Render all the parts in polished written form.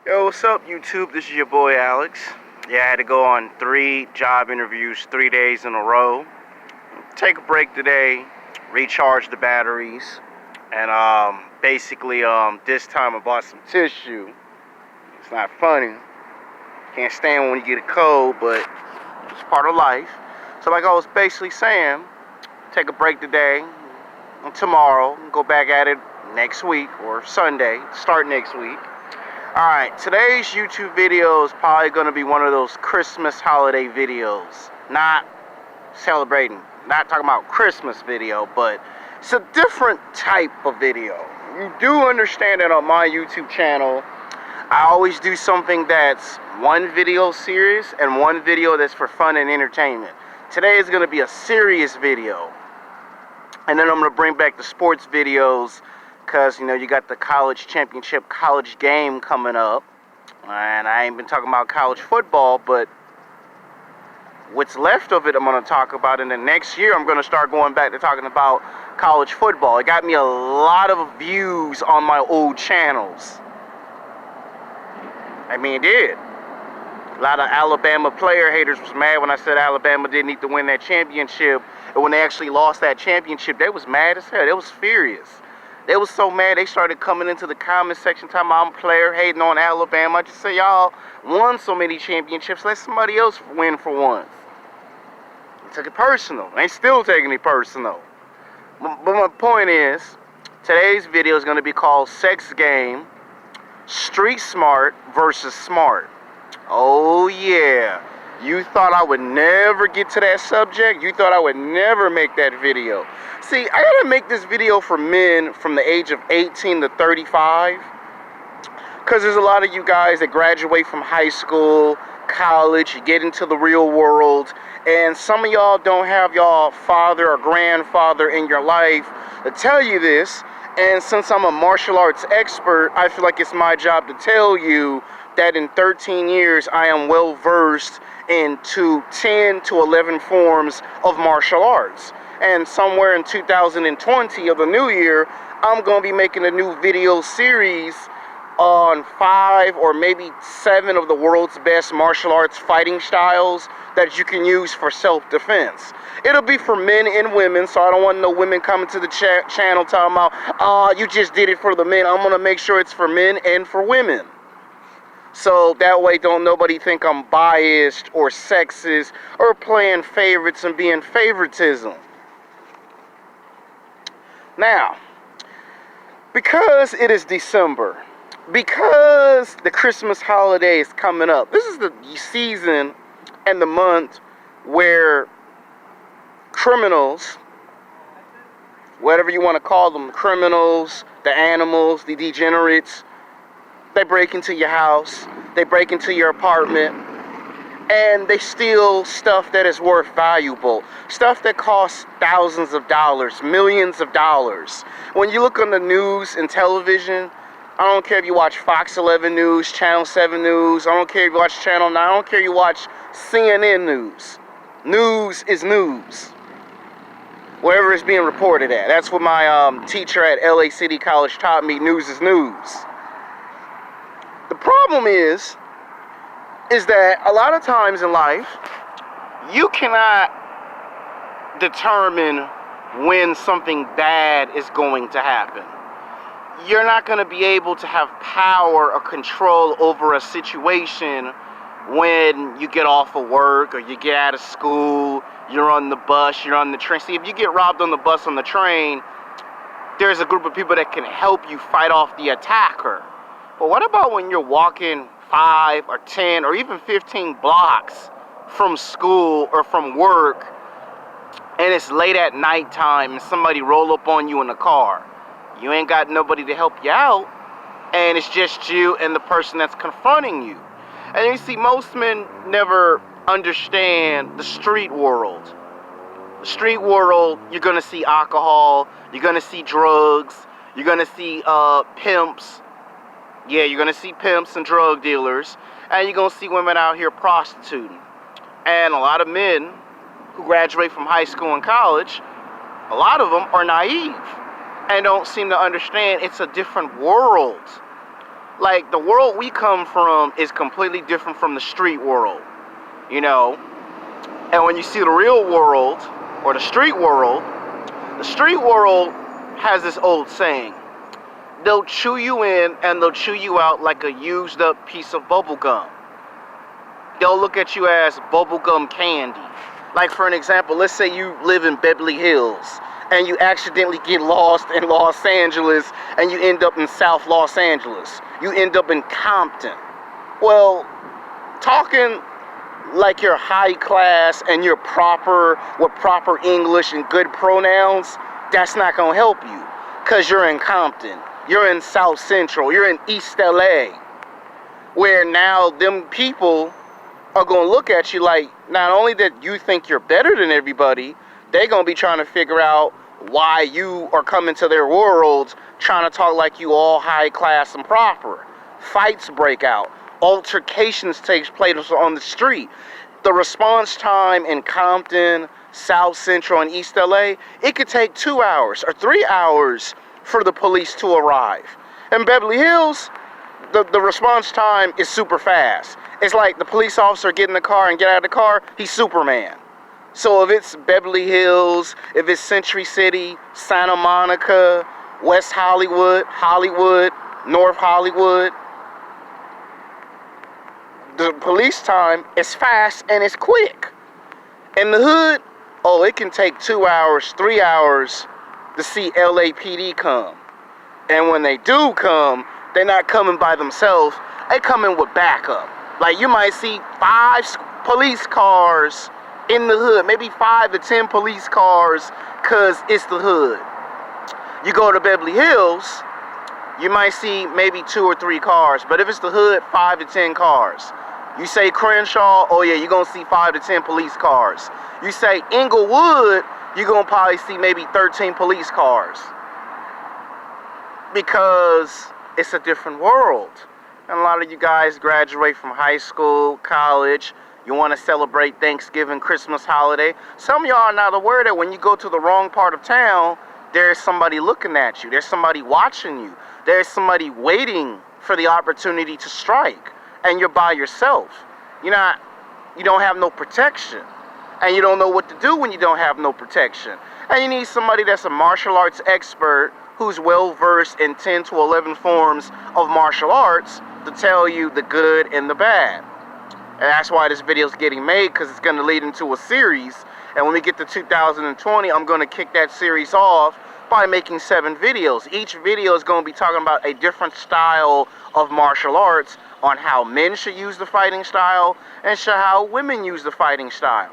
Yo, what's up, YouTube? This is your boy Alex. Yeah, I had to go on 3 job interviews 3 days in a row. Take a break today, recharge the batteries, and basically this time I bought some tissue. It's not funny. Can't stand when you get a cold, but it's part of life. So like I was basically saying, take a break today and tomorrow, go back at it next week or Sunday, start next week. Alright, today's YouTube video is probably going to be one of those Christmas holiday videos. Not celebrating, not talking about Christmas video, but it's a different type of video. You do understand that on my YouTube channel, I always do something that's one video serious and one video that's for fun and entertainment. Today is going to be a serious video. And then I'm going to bring back the sports videos, because, you know, you got the college championship college game coming up. And I ain't been talking about college football, but what's left of it I'm going to talk about. And then next year I'm going to start going back to talking about college football. It got me a lot of views on my old channels. I mean, it did. A lot of Alabama player haters was mad when I said Alabama didn't need to win that championship. And when they actually lost that championship, they was mad as hell. They was furious. They was so mad, they started coming into the comment section talking about I'm player hating on Alabama. I just say, y'all won so many championships, let somebody else win for once. They took it personal. They still taking it personal. But my point is, today's video is going to be called Sex Game, Street Smart versus Smart. Oh yeah. You thought I would never get to that subject? You thought I would never make that video? See, I gotta make this video for men from the age of 18 to 35. Because there's a lot of you guys that graduate from high school, college, you get into the real world, and some of y'all don't have y'all father or grandfather in your life to tell you this. And since I'm a martial arts expert, I feel like it's my job to tell you that in 13 years I am well versed into 10 to 11 forms of martial arts. And somewhere in 2020 of the new year, I'm going to be making a new video series on 5 or maybe 7 of the world's best martial arts fighting styles that you can use for self-defense. It'll be for men and women, so I don't want no women coming to the channel talking about, oh, you just did it for the men. I'm going to make sure it's for men and for women. So that way don't nobody think I'm biased or sexist or playing favorites and being favoritism. Now, because it is December, because the Christmas holiday is coming up, this is the season and the month where criminals, whatever you want to call them, criminals, the animals, the degenerates, they break into your house, they break into your apartment, and they steal stuff that is worth valuable, stuff that costs thousands of dollars, millions of dollars. When you look on the news and television, I don't care if you watch Fox 11 News, Channel 7 News, I don't care if you watch Channel 9, I don't care if you watch CNN News. News is news. Wherever it's being reported at. That's what my teacher at LA City College taught me, news is news. The problem is that a lot of times in life, you cannot determine when something bad is going to happen. You're not going to be able to have power or control over a situation when you get off of work or you get out of school, you're on the bus, you're on the train. See, if you get robbed on the bus, on the train, there's a group of people that can help you fight off the attacker. But what about when you're walking 5 or 10 or even 15 blocks from school or from work, and it's late at nighttime and somebody roll up on you in a car? You ain't got nobody to help you out, and it's just you and the person that's confronting you. And you see, most men never understand the street world. The street world, you're going to see alcohol, you're going to see drugs, you're going to see pimps. Yeah, you're going to see pimps and drug dealers, and you're going to see women out here prostituting. And a lot of men who graduate from high school and college, a lot of them are naive and don't seem to understand it's a different world. Like, the world we come from is completely different from the street world, you know? And when you see the real world, or the street world has this old saying: they'll chew you in and they'll chew you out like a used up piece of bubble gum. They'll look at you as bubblegum candy. Like, for an example, let's say you live in Beverly Hills and you accidentally get lost in Los Angeles and you end up in South Los Angeles. You end up in Compton. Well, talking like you're high class and you're proper with proper English and good pronouns, that's not gonna help you, because you're in Compton, you're in South Central, you're in East LA, where now them people are gonna look at you like, not only that you think you're better than everybody, they're gonna be trying to figure out why you are coming to their world trying to talk like you all high class and proper. Fights break out. Altercations takes place on the street. The response time in Compton, South Central, and East LA, it could take 2 hours or 3 hours for the police to arrive. In Beverly Hills, the response time is super fast. It's like the police officer get in the car and get out of the car, he's Superman. So if it's Beverly Hills, if it's Century City, Santa Monica, West Hollywood, Hollywood, North Hollywood, the police time is fast and it's quick. In the hood, oh, it can take 2 hours, 3 hours to see LAPD come. And when they do come, they're not coming by themselves, they come in with backup. Like, you might see 5 police cars in the hood, maybe 5 to 10 police cars, because it's the hood. You go to Beverly Hills, you might see maybe 2 or 3 cars, but if it's the hood, 5 to 10 cars. You say Crenshaw, oh yeah, you're going to see 5 to 10 police cars. You say Inglewood, you're going to probably see maybe 13 police cars. Because it's a different world. And a lot of you guys graduate from high school, college, you want to celebrate Thanksgiving, Christmas holiday. Some of y'all are not aware that when you go to the wrong part of town, there's somebody looking at you. There's somebody watching you. There's somebody waiting for the opportunity to strike. And you're by yourself. You don't have no protection. And you don't know what to do when you don't have no protection. And you need somebody that's a martial arts expert who's well versed in 10 to 11 forms of martial arts to tell you the good and the bad. And that's why this video is getting made, because it's going to lead into a series. And when we get to 2020, I'm going to kick that series off by making 7 videos. Each video is going to be talking about a different style of martial arts, on how men should use the fighting style and how women use the fighting style.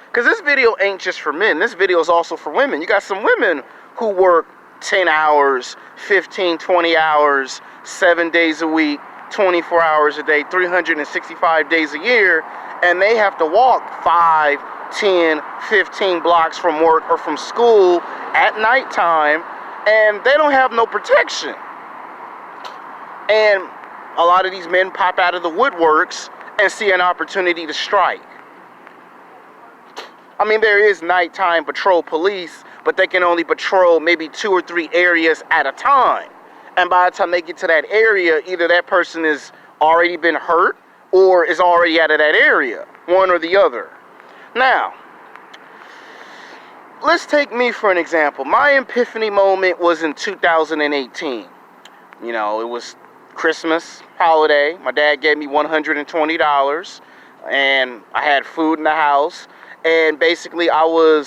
Because this video ain't just for men. This video is also for women. You got some women who work 10 hours, 15, 20 hours, 7 days a week, 24 hours a day, 365 days a year, and they have to walk 5, 10, 15 blocks from work or from school at nighttime, and they don't have no protection. And a lot of these men pop out of the woodworks and see an opportunity to strike. I mean, there is nighttime patrol police, but they can only patrol maybe 2 or 3 areas at a time. And by the time they get to that area, either that person has already been hurt or is already out of that area, one or the other. Now, let's take me for an example. My epiphany moment was in 2018. You know, it was Christmas holiday. My dad gave me $120 and I had food in the house, and basically I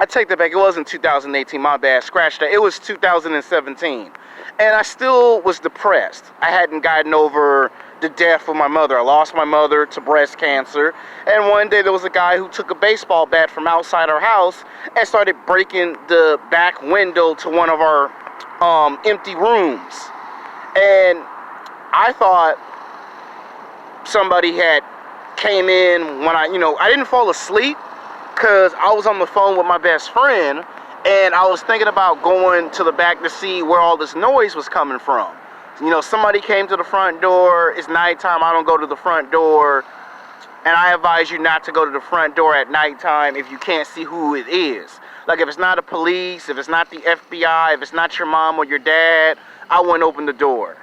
take that back, it wasn't 2018, my bad, scratch that, it was 2017, and I still was depressed. I hadn't gotten over the death of my mother. I lost my mother to breast cancer, and one day there was a guy who took a baseball bat from outside our house and started breaking the back window to one of our empty rooms. And I thought somebody had came in when I didn't fall asleep, because I was on the phone with my best friend, and I was thinking about going to the back to see where all this noise was coming from. You know, somebody came to the front door, it's nighttime, I don't go to the front door, and I advise you not to go to the front door at nighttime if you can't see who it is. Like, if it's not the police, if it's not the FBI, if it's not your mom or your dad, I wouldn't open the door.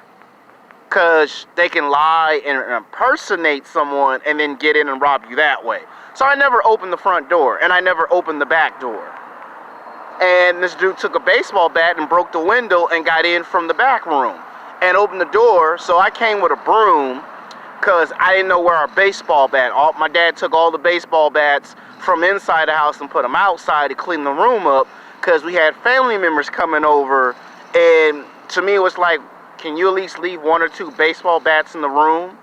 Because they can lie and impersonate someone and then get in and rob you that way. So I never opened the front door, and I never opened the back door. And this dude took a baseball bat and broke the window and got in from the back room and opened the door. So I came with a broom because I didn't know where our baseball bat. My dad took all the baseball bats from inside the house and put them outside to clean the room up because we had family members coming over. And to me, it was like, can you at least leave 1 or 2 baseball bats in the room?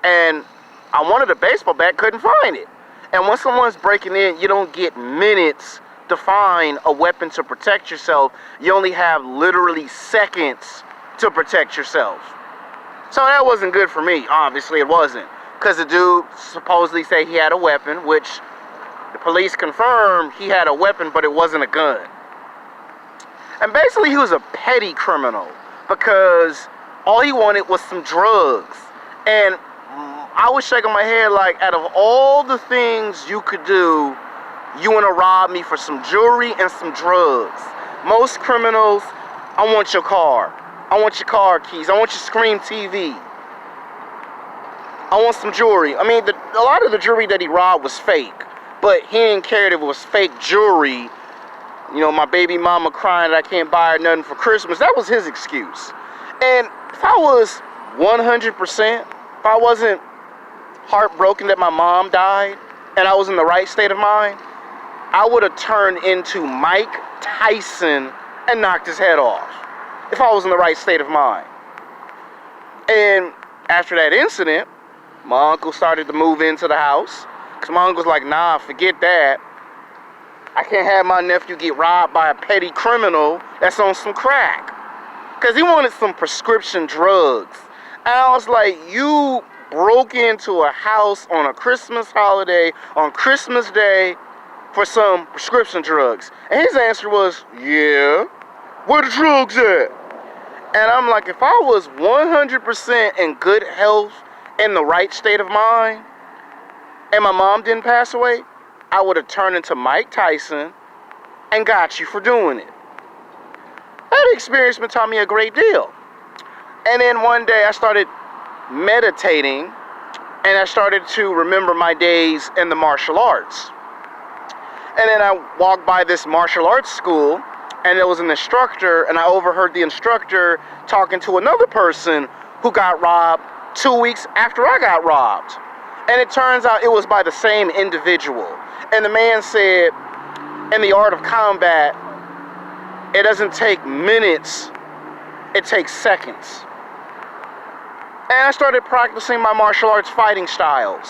And I wanted a baseball bat, couldn't find it. And when someone's breaking in, you don't get minutes to find a weapon to protect yourself. You only have literally seconds to protect yourself. So that wasn't good for me. Obviously it wasn't, because the dude supposedly said he had a weapon, which the police confirmed he had a weapon, but it wasn't a gun. And basically he was a petty criminal because all he wanted was some drugs. And I was shaking my head like, out of all the things you could do, you want to rob me for some jewelry and some drugs. Most criminals, I want your car. I want your car keys. I want your Scream TV. I want some jewelry. I mean, a lot of the jewelry that he robbed was fake, but he didn't care if it was fake jewelry. You know, my baby mama crying that I can't buy her nothing for Christmas. That was his excuse. And if I was 100%, if I wasn't heartbroken that my mom died and I was in the right state of mind, I would have turned into Mike Tyson and knocked his head off if I was in the right state of mind. And after that incident, my uncle started to move into the house because my uncle's like, nah, forget that. I can't have my nephew get robbed by a petty criminal that's on some crack. Because he wanted some prescription drugs. And I was like, you broke into a house on a Christmas holiday, on Christmas Day, for some prescription drugs. And his answer was, yeah, where the drugs at? And I'm like, if I was 100% in good health, in the right state of mind, and my mom didn't pass away, I would have turned into Mike Tyson and got you for doing it. That experience taught me a great deal. And then one day I started meditating, and I started to remember my days in the martial arts. And then I walked by this martial arts school, and there was an instructor, and I overheard the instructor talking to another person who got robbed 2 weeks after I got robbed. And it turns out it was by the same individual. And the man said, in the art of combat, it doesn't take minutes, it takes seconds. And I started practicing my martial arts fighting styles.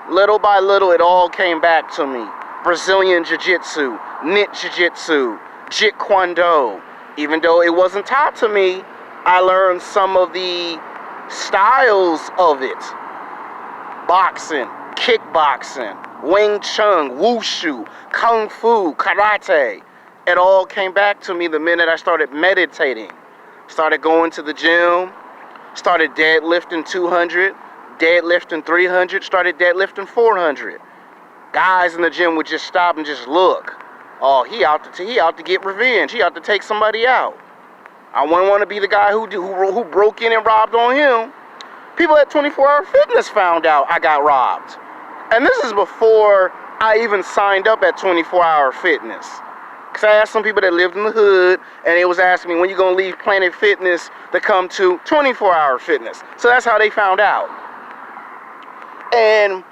Little by little, it all came back to me. Brazilian Jiu-Jitsu, Knit Jiu-Jitsu, Jeet Kune Do. Even though it wasn't taught to me, I learned some of the styles of it. Boxing, kickboxing, Wing Chun, Wushu, Kung Fu, Karate. It all came back to me the minute I started meditating. Started going to the gym, started deadlifting 200, deadlifting 300, started deadlifting 400. Guys in the gym would just stop and just look. Oh, he out to get revenge. He out to take somebody out. I wouldn't want to be the guy who broke in and robbed on him. People at 24-Hour Fitness found out I got robbed. And this is before I even signed up at 24-Hour Fitness. Because I asked some people that lived in the hood, and they was asking me, when you going to leave Planet Fitness to come to 24-Hour Fitness? So that's how they found out. And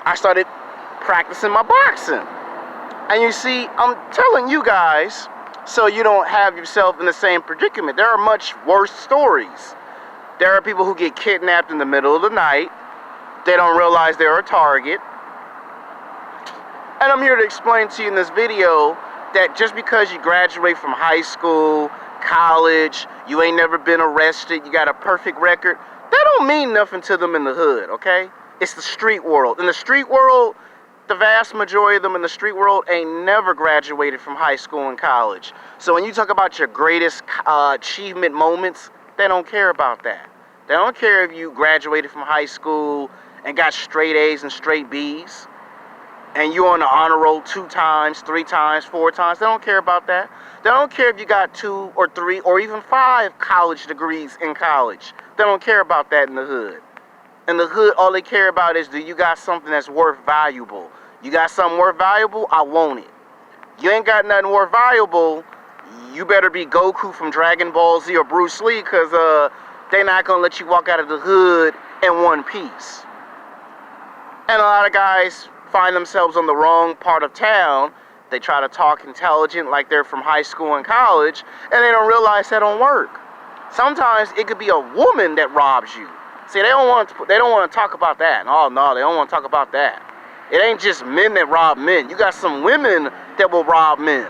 I started practicing my boxing. And you see, I'm telling you guys, so you don't have yourself in the same predicament. There are much worse stories. There are people who get kidnapped in the middle of the night. They don't realize they're a target. And I'm here to explain to you in this video that just because you graduate from high school, college, you ain't never been arrested, you got a perfect record, that don't mean nothing to them in the hood, okay? It's the street world. In the street world, the vast majority of them in the street world ain't never graduated from high school and college. So when you talk about your greatest achievement moments, they don't care about that. They don't care if you graduated from high school and got straight A's and straight B's. and you on the honor roll 2 times, 3 times, 4 times. They don't care about that. They don't care if you got 2 or 3 or even 5 college degrees in college. They don't care about that in the hood. In the hood, all they care about is, do you got something that's worth valuable? You got something worth valuable? I want it. You ain't got nothing worth valuable, you better be Goku from Dragon Ball Z or Bruce Lee, because they not going to let you walk out of the hood in one piece. And a lot of guys find themselves on the wrong part of town. They try to talk intelligent like they're from high school and college, and they don't realize that don't work. Sometimes it could be a woman that robs you. See, they don't want to talk about that. Oh no, they don't want to talk about that. It ain't just men that rob men. You got some women that will rob men.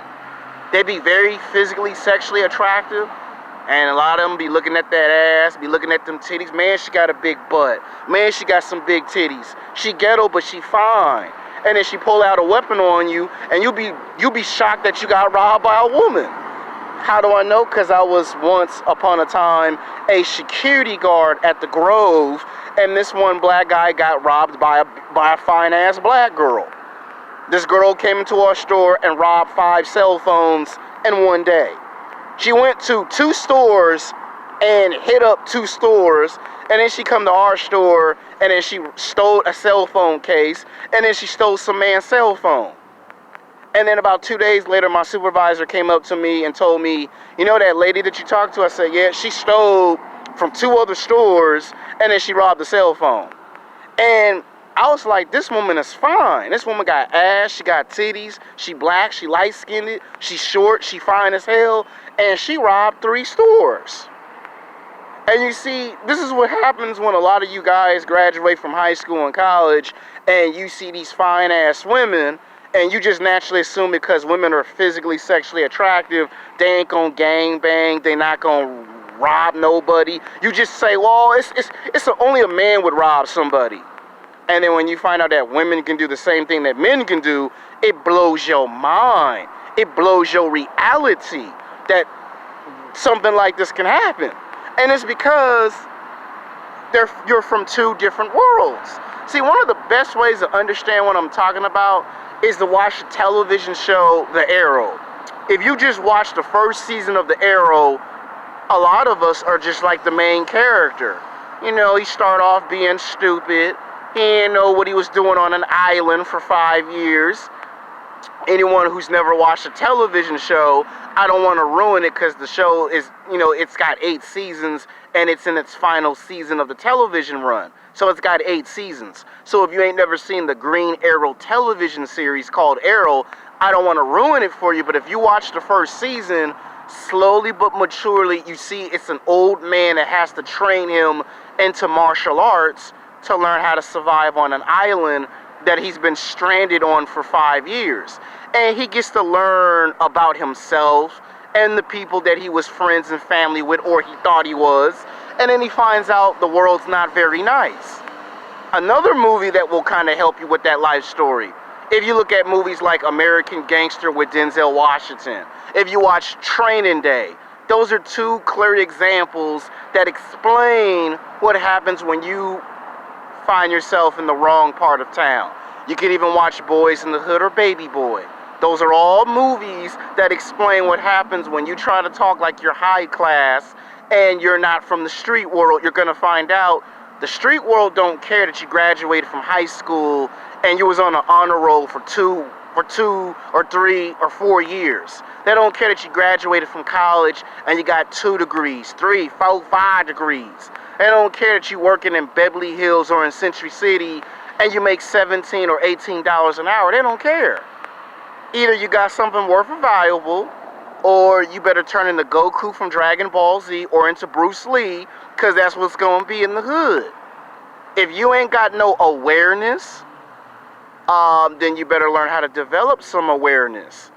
They be very physically, sexually attractive, and a lot of them be looking at that ass, be looking at them titties. Man, she got a big butt. Man, she got some big titties. She ghetto, but she fine. And then she pull out a weapon on you, and you be shocked that you got robbed by a woman. How do I know? Because I was once upon a time a security guard at the Grove, and this one black guy got robbed by a fine-ass black girl. This girl came into our store and robbed 5 cell phones in one day. She went to 2 stores and hit up 2 stores, and then she come to our store, and then she stole a cell phone case, and then she stole some man's cell phone. And then about 2 days later, my supervisor came up to me and told me, you know that lady that you talked to? I said, yeah, she stole from 2 other stores, and then she robbed the cell phone. And I was like, this woman is fine. This woman got ass, she got titties, she black, she light-skinned, she's short, she fine as hell, and she robbed 3 stores. And you see, this is what happens when a lot of you guys graduate from high school and college, and you see these fine-ass women, and you just naturally assume because women are physically, sexually attractive, they ain't gonna gang bang, they not gonna rob nobody. You just say, well, only a man would rob somebody. And then when you find out that women can do the same thing that men can do, it blows your mind. It blows your reality that something like this can happen. And it's because you're from 2 different worlds. See, one of the best ways to understand what I'm talking about is to watch the television show The Arrow. If you just watch the first season of The Arrow, a lot of us are just like the main character. You know, he started off being stupid. He didn't know what he was doing on an island for 5 years. Anyone who's never watched a television show, I don't want to ruin it because the show is, it's got 8 seasons and it's in its final season of the television run. So it's got 8 seasons. So if you ain't never seen the Green Arrow television series called Arrow, I don't want to ruin it for you, but if you watch the first season, slowly but maturely, you see it's an old man that has to train him into martial arts to learn how to survive on an island that he's been stranded on for 5 years. And he gets to learn about himself and the people that he was friends and family with, or he thought he was. And then he finds out the world's not very nice. Another movie that will kind of help you with that life story, if you look at movies like American Gangster with Denzel Washington, if you watch Training Day, those are 2 clear examples that explain what happens when you find yourself in the wrong part of town. You can even watch Boys in the Hood or Baby Boy. Those are all movies that explain what happens when you try to talk like you're high class and you're not from the street world. You're gonna find out the street world don't care that you graduated from high school and you was on an honor roll for 2 or 3 or 4 years. They don't care that you graduated from college and you got 2 degrees, 3, 4, 5 degrees. They don't care that you're working in Beverly Hills or in Century City and you make $17 or $18 an hour. They don't care. Either you got something worth of valuable, or you better turn into Goku from Dragon Ball Z or into Bruce Lee, because that's what's going to be in the hood. If you ain't got no awareness, then you better learn how to develop some awareness.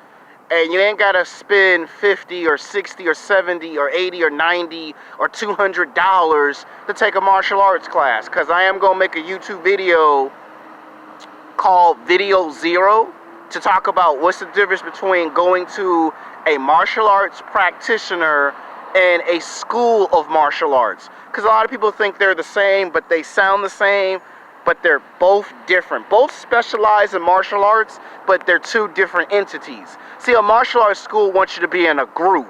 And you ain't got to spend $50 or $60 or $70 or $80 or $90 or $200 to take a martial arts class. Because I am going to make a YouTube video called Video Zero to talk about what's the difference between going to a martial arts practitioner and a school of martial arts. Because a lot of people think they're the same, but they sound the same. but they're both different. Both specialize in martial arts, but they're two different entities. See, a martial arts school wants you to be in a group.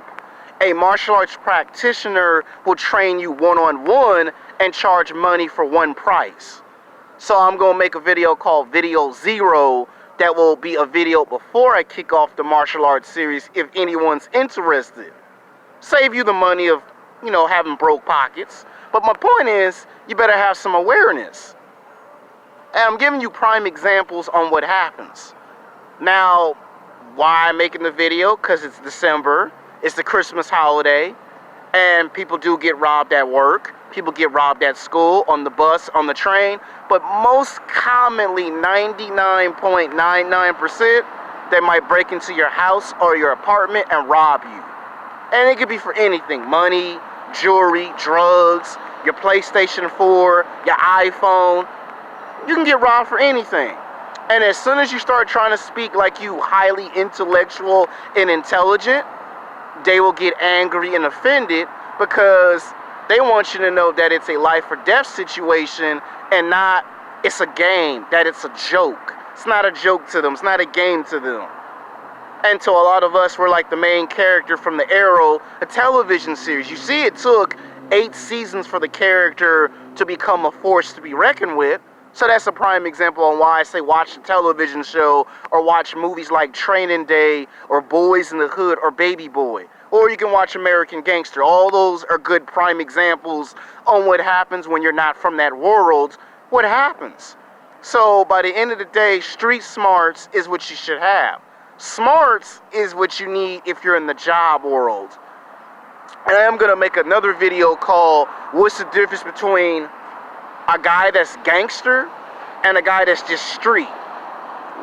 A martial arts practitioner will train you one-on-one and charge money for one price. So I'm going to make a video called Video Zero that will be a video before I kick off the martial arts series if anyone's interested. Save you the money of, having broke pockets. But my point is, you better have some awareness. And I'm giving you prime examples on what happens. Now, why I'm making the video? Because it's December. It's the Christmas holiday. And people do get robbed at work. People get robbed at school, on the bus, on the train. But most commonly, 99.99%, they might break into your house or your apartment and rob you. And it could be for anything. Money, jewelry, drugs, your PlayStation 4, your iPhone. You can get robbed for anything. And as soon as you start trying to speak like you highly intellectual and intelligent, they will get angry and offended because they want you to know that it's a life or death situation and not it's a game, that it's a joke. It's not a joke to them. It's not a game to them. And to a lot of us, we're like the main character from the Arrow, a television series. You see, it took 8 seasons for the character to become a force to be reckoned with. So that's a prime example on why I say watch the television show or watch movies like Training Day or Boys in the Hood or Baby Boy. Or you can watch American Gangster. All those are good prime examples on what happens when you're not from that world. What happens? So by the end of the day, street smarts is what you should have. Smarts is what you need if you're in the job world. And I am going to make another video called what's the difference between a guy that's gangster and a guy that's just street.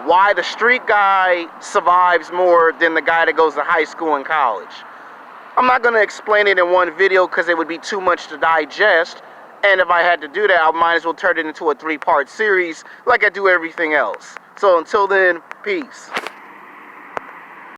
Why the street guy survives more than the guy that goes to high school and college. I'm not going to explain it in one video because it would be too much to digest. And if I had to do that, I might as well turn it into a 3-part series like I do everything else. So until then, peace.